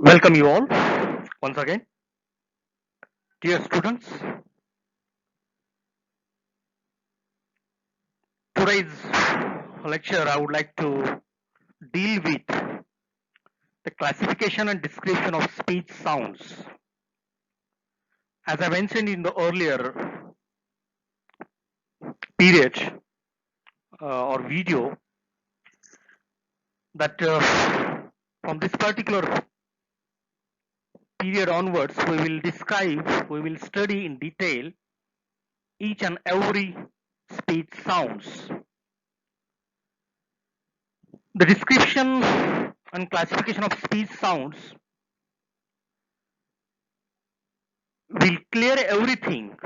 Welcome you all once again, dear students. Today's lecture I would like to deal with the classification and description of speech sounds. As I mentioned in the earlier period or video, that from this particular period onwards, we will study in detail each and every speech sounds. The description and classification of speech sounds will clear everything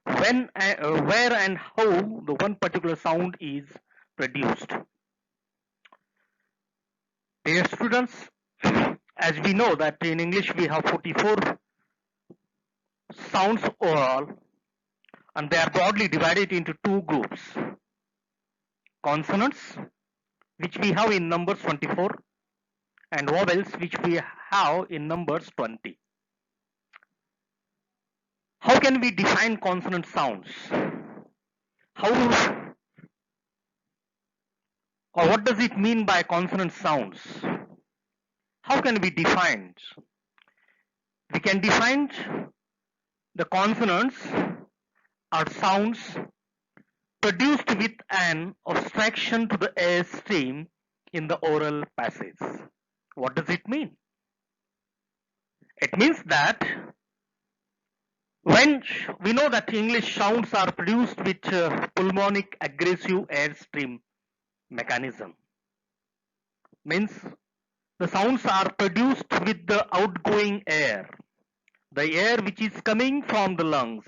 when, where and how the one particular sound is produced. Dear students, as we know that in English we have 44 sounds overall, and they are broadly divided into two groups: consonants, which we have in numbers 24, and vowels, which we have in numbers 20. How can we define consonant sounds? How or what does it mean by consonant sounds? How can we define? We can define the consonants are sounds produced with an abstraction to the air stream in the oral passage. What does it mean? It means that when we know that English sounds are produced with pulmonic aggressive airstream mechanism, means the sounds are produced with the outgoing air, the air which is coming from the lungs,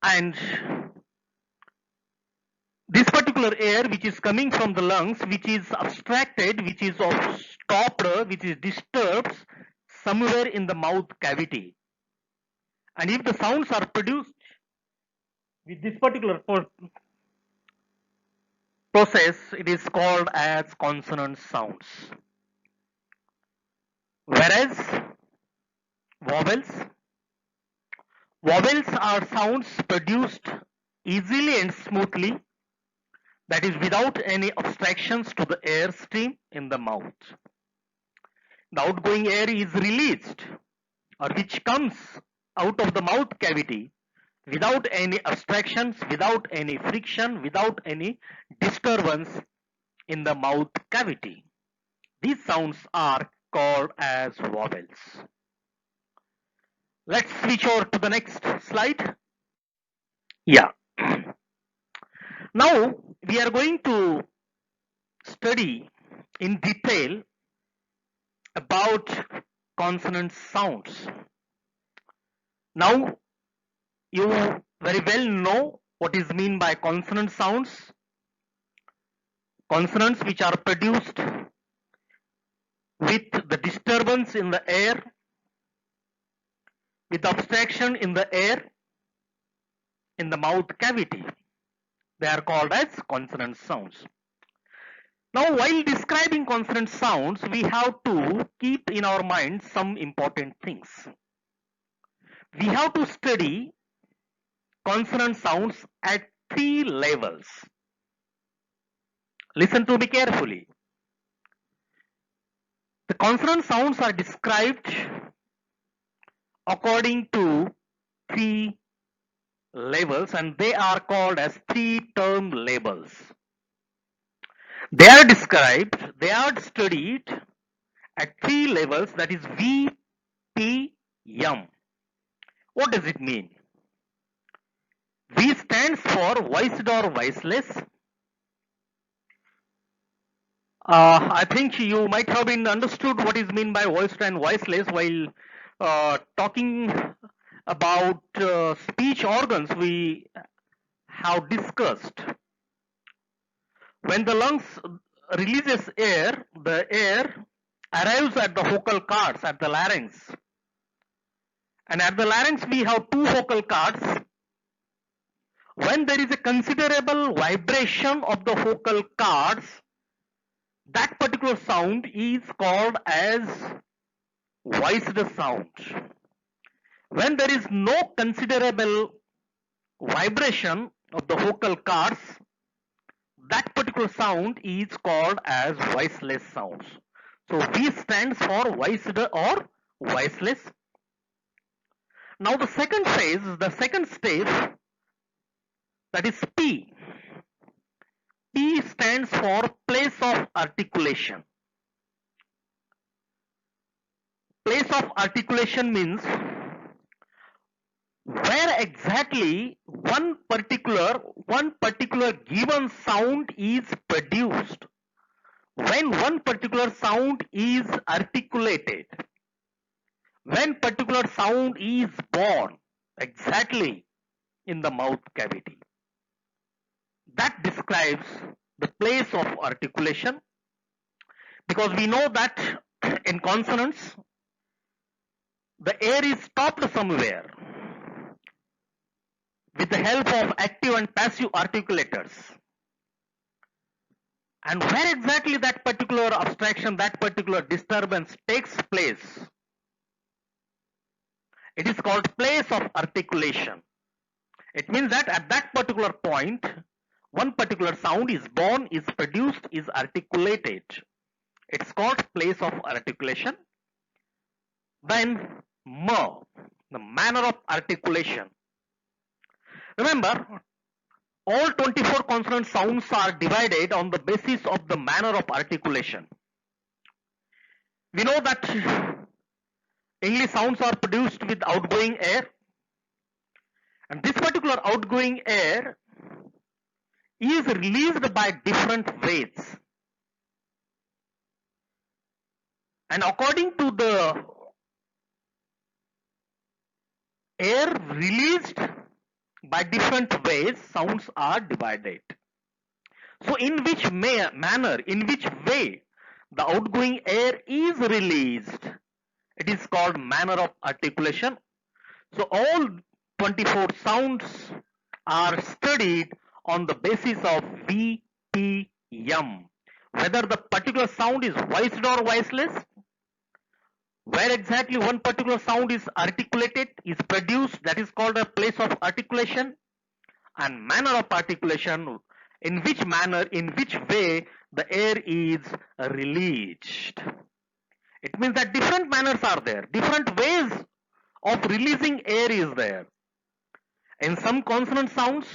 and this particular air which is coming from the lungs, which is abstracted, which is stopped, which is disturbed somewhere in the mouth cavity. And if the sounds are produced with this particular process, it is called as consonant sounds. Whereas vowels are sounds produced easily and smoothly, that is without any obstructions to the air stream in the mouth. The outgoing air is released, or which comes out of the mouth cavity without any obstructions, without any friction, without any disturbance in the mouth cavity. These sounds are called as vowels. Let's switch over to the next slide. Yeah. Now we are going to study in detail about consonant sounds. Now you very well know what is meant by consonant sounds. Consonants which are produced with the disturbance in the air, with abstraction in the air in the mouth cavity. They are called as consonant sounds. Now, while describing consonant sounds, we have to keep in our mind some important things. We have to study consonant sounds at three levels. Listen to me carefully. The consonant sounds are described according to three levels, and they are called as three-term labels. They are described, they are studied at three levels, that is V, P, M. What does it mean? V stands for voiced or voiceless. I think you might have been understood what is meant by voiced and voiceless while talking about speech organs we have discussed. When the lungs releases air, the air arrives at the vocal cords, at the larynx. And at the larynx we have two vocal cords. When there is a considerable vibration of the vocal cords, that particular sound is called as voiced sound. When there is no considerable vibration of the vocal cords, that particular sound is called as voiceless sounds. So V stands for voiced or voiceless. Now the second phase, the second stage, that is P. P stands for place of articulation. Place of articulation means where exactly one particular given sound is produced, when one particular sound is articulated, when particular sound is born exactly in the mouth cavity. That describes the place of articulation, because we know that in consonants the air is stopped somewhere with the help of active and passive articulators. And where exactly that particular abstraction, that particular disturbance takes place, it is called place of articulation. It means that at that particular point, one particular sound is born, is produced, is articulated. It's called place of articulation. Then M, the manner of articulation. Remember, all 24 consonant sounds are divided on the basis of the manner of articulation. We know that English sounds are produced with outgoing air, and this particular outgoing air is released by different ways. And according to the air released by different ways, sounds are divided. So in which manner, in which way the outgoing air is released, it is called manner of articulation. So all 24 sounds are studied on the basis of VPM. Whether the particular sound is voiced or voiceless, where exactly one particular sound is articulated, is produced, that is called a place of articulation, and manner of articulation, in which manner, in which way the air is released. It means that different manners are there, different ways of releasing air is there. In some consonant sounds,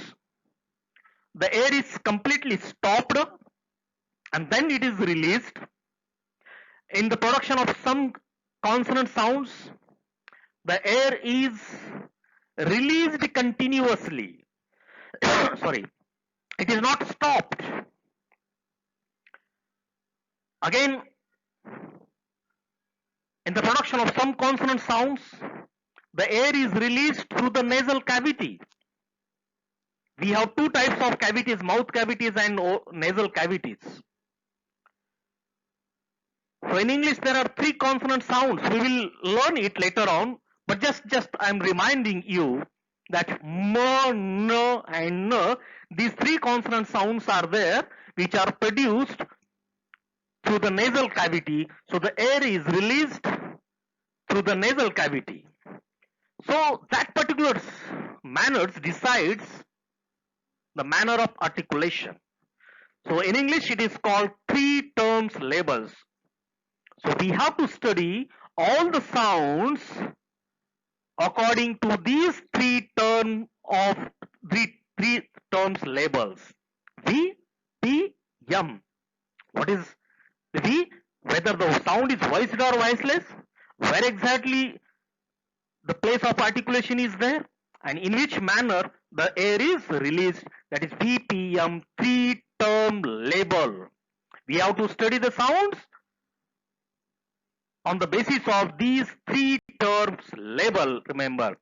the air is completely stopped and then it is released. In the production of some consonant sounds, the air is released continuously. Sorry, it is not stopped. Again, in the production of some consonant sounds, the air is released through the nasal cavity. We have two types of cavities, mouth cavities and nasal cavities. So in English there are three consonant sounds. We will learn it later on, but just I am reminding you that M, N and N, these three consonant sounds are there which are produced through the nasal cavity. So the air is released through the nasal cavity. So that particular manners decides the manner of articulation. So in English it is called three terms labels. So we have to study all the sounds according to these three terms labels. V, P, M. What is the V? Whether the sound is voiced or voiceless, where exactly the place of articulation is there, and in which manner the air is released, that is VPM, three term label. We have to study the sounds on the basis of these three terms label, remember.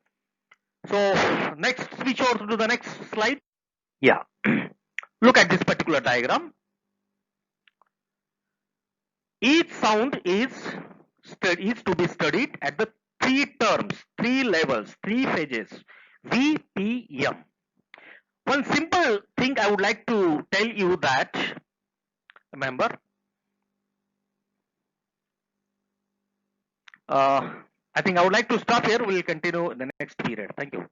So next, switch over to the next slide. Yeah, look at this particular diagram. Each sound is to be studied at the three terms, three levels, three phases, V, P, M. One simple thing I would like to tell you that, remember, I think I would like to stop here. We'll continue in the next period. Thank you.